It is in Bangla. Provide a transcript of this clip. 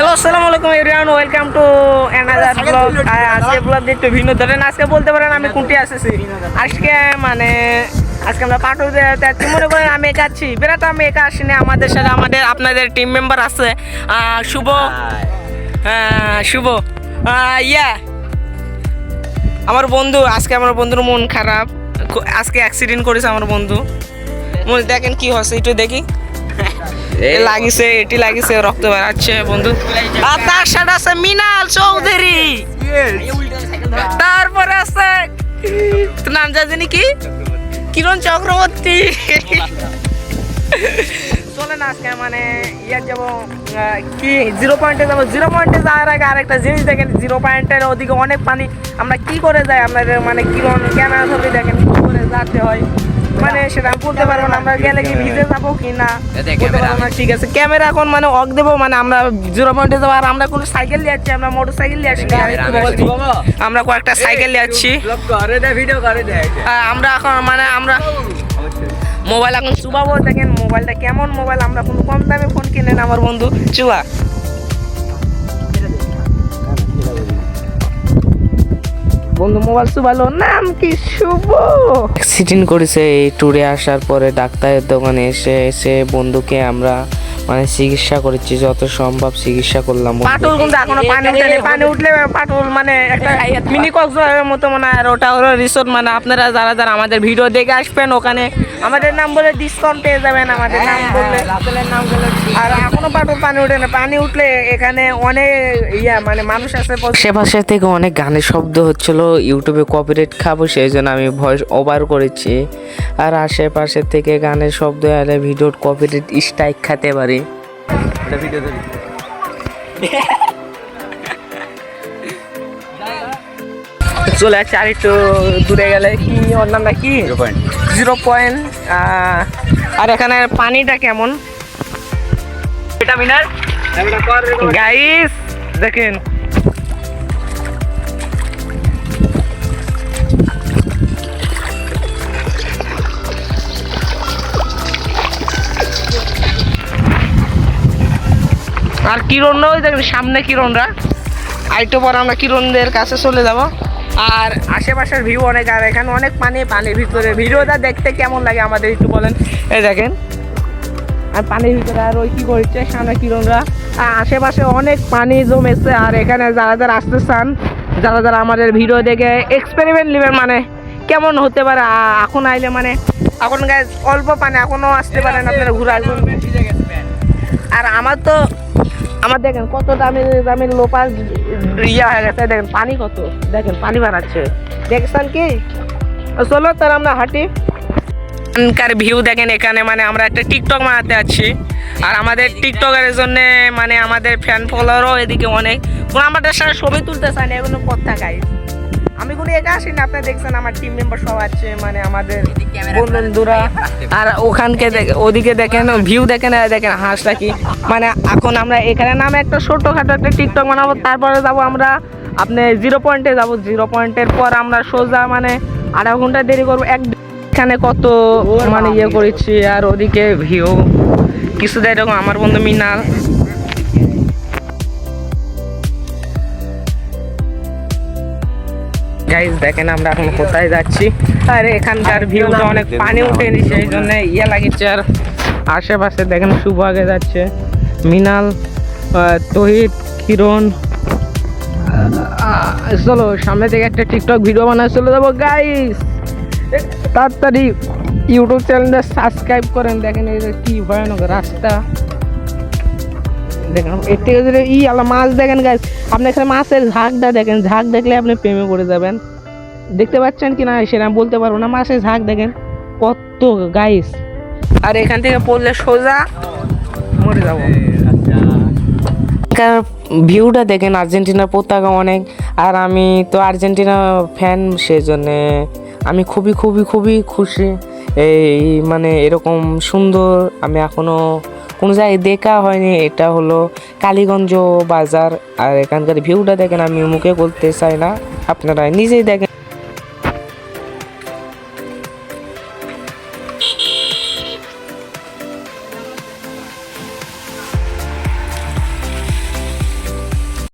হ্যালো আসসালামু আলাইকুম everyone, welcome to another blog. আজকে ব্লগ একটু ভিন্ন ধরেন। আজকে বলতে পারেন আমি কোনটি আসেছি আজকে, মানে আজকে আমরা পাটুল যাচ্ছি। মনে করেন আমি একা আছি, বেড়াতে আমি একা আসিনি, আমাদের সাথে আপনাদের টিম মেম্বার আছে। শুভ, শুভ, ইয়া আমার বন্ধু। আজকে আমার বন্ধুর মন খারাপ, আজকে অ্যাক্সিডেন্ট করেছে আমার বন্ধু। মনে দেখেন কি হচ্ছে একটু দেখি। লাগিছে, এটি লাগিছে, রক্ত বেরাচ্ছে বন্ধু। আর তার সাথে আছে মিনাল চৌধুরী, তারপরে আছে নাম জানি কি, কিরণ চক্রবর্তী। চলেন আজকে মানে ইয়ার যাবো, কি 0 পয়েন্টে যাবো। 0 পয়েন্টে যাওয়ার আগে আরেকটা জিনিস দেখেন, 0 পয়েন্টের ওদিকে অনেক পানি। আমরা কি করে যাই, আপনাদের মানে কিরণ ক্যামেরা ধরে দেখেন কি করে যেতে হয়, মানে সেটা আমি বলতে পারবো না। আমরা গেলে কি ভিজে যাবো কি না বলতে পারবো না। ঠিক আছে, ক্যামেরা এখন মানে অক দেবো, মানে আমরা 0 পয়েন্টে যাবো। আর আমরা কোনো সাইকেল নিয়ে যাচ্ছি, আমরা মোটর সাইকেল নিয়ে আসছি, আমরা কয়েকটা সাইকেল নিয়ে যাচ্ছি। আমরা এখন মানে আমরা মোবাইল এখন চুবাবো। দেখেন মোবাইলটা কেমন মোবাইল, আমরা কোনো কম দামে ফোন কিনেন আমার বন্ধু। চুয়া বন্ধু মোবাইল চুবালো, নাম কি শুভ। অ্যাক্সিডেন্ট করেছে এই ট্যুরে আসার পরে। ডাক্তারের দোকানে এসে বন্ধুকে আমরা মানে চিকিৎসা করেছি, যত সম্ভব চিকিৎসা করলাম। পাটুল কিন্তু এখনো পানি উঠেনি, পানি উঠলে পাটুল মানে একটা মিনি কক্সবাজারের মতো মনে হয়। আর ওটা হলো রিসোর্ট, মানে আপনারা যারা যারা আমাদের ভিডিও দেখে আসবেন ওখানে আমাদের নাম বলে ডিসকাউন্ট পেয়ে যাবেন, আমাদের নাম বললে। আর এখনো পাটুল পানি উঠে না, পানি উঠলে এখানে অনেক মানে মানুষ আছে। আশেপাশে থেকে অনেক গানের শব্দ হচ্ছিল, ইউটিউবে কপিরাইট খাবো সেই জন্য আমি ভয়েস ওভার করেছি। আর আশেপাশে থেকে গানের শব্দ এলে ভিডিওর কপিরাইট স্ট্রাইক খেতে পারি। চলে যাচ্ছে আর একটু দূরে গেলে কি ওর নামটা কি 0 পয়েন্ট। আর এখানে পানিটা কেমন গাইস দেখেন। আর কিরণরাও দেখেন, সামনে কিরণরা। আর একটু পর আমরা কিরণদের কাছে চলে যাব। আর আশেপাশের ভিউ অনেক, আর এখানে অনেক পানি, পানির ভিতরে ভিডিওটা দেখতে কেমন লাগে আমাদের একটু বলেন। এই দেখেন আর পানির ভিতরে আর ওই কি করছে সামনে কিরণরা। আর আশেপাশে অনেক পানি জমেছে। আর এখানে যারা যারা আসতে চান, যারা যারা আমাদের ভিডিও দেখে এক্সপেরিমেন্ট নেবেন মানে কেমন হতে পারে এখন আইলে, মানে এখন গায়ে অল্প পানি, এখনও আসতে পারেন আপনারা ঘুরে আসবেন। আর আমার দেখেন কত দামি দামি লোপাস হয়ে গেছে। দেখেন পানি কত, দেখেন পানি বাড়াচ্ছে, দেখছেন কি। চলো তাহলে আমরা হাঁটি। এখানকার ভিউ দেখেন, এখানে মানে আমরা একটা টিকটক বানাতে আছি। আর আমাদের টিকটকের জন্য মানে আমাদের ফ্যান ফলোয়ারও এদিকে অনেক, কোনো আমাদের সাথে ছবি তুলতে চায় না, এগুলো কথা গাইস। আমি কোনো একা আসি না, আপনারা দেখছেন আমার টিম মেম্বার সব আছে, মানে আমাদের বন্ধুরা। আর ওখানকে ওদিকে দেখেন ভিউ দেখেন, দেখেন হাঁসটা কি। মানে এখন আমরা এখানে নামে একটা ছোট্টখাটো একটা টিকটক বানাবো, তারপরে যাবো আমরা আপনি 0 পয়েন্টে যাবো। 0 পয়েন্টের পর আমরা সোজা মানে আধা ঘন্টা দেরি করবো। এখানে কত মানে করেছি। আর ওদিকে ভিউ কিছু দেয় এরকম আমার বন্ধু মিনাল। গাইস দেখেন আমরা এখন কোথায় যাচ্ছি। আর এখানকার ভিউটা অনেক পানি উঠেনি সেই জন্য লাগিচ্ছে। আর আশেপাশে দেখেন শুভ আগে যাচ্ছে, মিনাল, তহিদ, কিরণ। চলো সামনে থেকে একটা টিকটক ভিডিও বানায় চলে যাবো গাইস। তাড়াতাড়ি ইউটিউব চ্যানেলটা সাবস্ক্রাইব করেন। দেখেন এই যে কি ভয়ানক রাস্তা, দেখেন এর থেকে যদি মাছ দেখেন গাইস, আপনি এখানে মাছের ঝাঁকটা দেখেন, ঝাঁক দেখলে আপনি প্রেমে পড়ে যাবেন। দেখতে পাচ্ছেন কি না সেটা আমি বলতে পারবো না, মাছের ঝাঁক দেখেন কত গাইস। আর এখান থেকে পড়লে সোজা মরে যাবো। ভিউটা দেখেন, আর্জেন্টিনার পতাকা অনেক। আর আমি তো আর্জেন্টিনা ফ্যান, সেজন্য আমি খুবই খুবই খুবই খুশি। এই মানে এরকম সুন্দর আমি এখনো কোনো জায়গায় দেখা হয়নি। এটা হলো কালীগঞ্জ বাজার। আর এখানকার ভিউটা দেখেন, আমি মুখে বলতে চাই না, আপনারা নিজেই দেখেন।